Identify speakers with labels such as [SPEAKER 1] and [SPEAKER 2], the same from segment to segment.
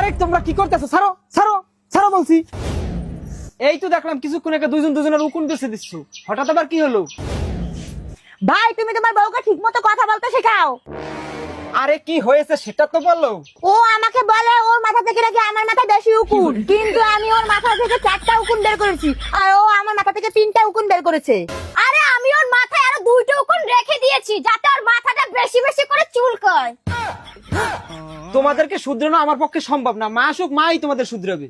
[SPEAKER 1] আরে তোমরা কি করতেছো? ছাড়ো ছাড়ো ছাড়ো বলছি। এই তো দেখলাম কিছুক্ষণ আগে দুজনের উকুন বেছে দিচ্ছ, হঠাৎ আবার কি হলো?
[SPEAKER 2] ভাই তুমি তোমার বউকে ঠিক মতো কথা বলতে শেখাও।
[SPEAKER 1] আরে কি হয়েছে সেটা তো বলো।
[SPEAKER 2] ও আমাকে বলে ওর মাথা থেকে নাকি আমার মাথা বেশি উকুন, কিন্তু আমি ওর মাথা থেকে 4টা উকুন বের করেছি আর ও আমার মাথা থেকে 3টা উকুন বের করেছে।
[SPEAKER 3] আরে আমি ওর মাথায় আরো 2টা উকুন রেখে দিয়েছি যাতে ওর মাথাটা বেশি বেশি করে চুলকায়।
[SPEAKER 1] তোমাদেরকে শুধরানো আমার পক্ষে সম্ভব না, মা আসুক মাই তোমাদের শুধরাবে।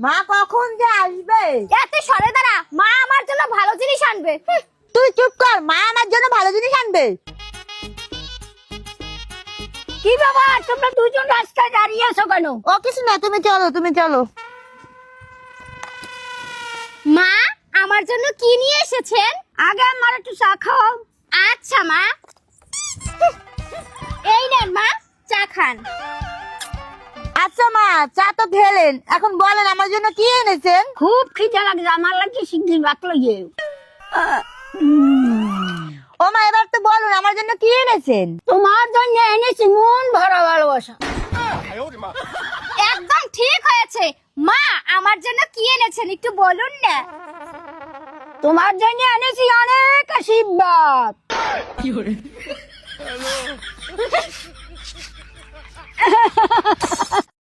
[SPEAKER 2] মা কখন যে আসবে?
[SPEAKER 3] এত সরে দাঁড়া, মা আমার জন্য ভালো জিনিস আনবে।
[SPEAKER 2] তুই চুপ কর, মা আমার জন্য ভালো জিনিস আনবে।
[SPEAKER 3] কি ব্যাপার তোমরা দুজন রাস্তায় দাঁড়িয়ে আছো কেন?
[SPEAKER 2] ও কিছু না, তুমি চলো তুমি চলো।
[SPEAKER 3] মা আমার জন্য কি নিয়ে এসেছেন? আগে আমার একটু চা খাও। আচ্ছা মা। এই নেন মা, চা খান।
[SPEAKER 2] আচ্ছা মা, চা তো খেলেন, এখন বলেন আমার জন্য কি এনেছেন?
[SPEAKER 3] খুব খিদে লাগছে, আমার লাগছে শিগগির ভাত লইয়ে।
[SPEAKER 2] ও মা এবার তো বলুন আমার জন্য কি এনেছেন?
[SPEAKER 3] তোমার জন্য এনেছি মন ভরা ভালোবাসা। একদম ঠিক হয়েছে। মা আমার জন্য কি এনেছেন একটু বলুন না। তোমার জন্য এনেছি অনেক আশীর্বাদ।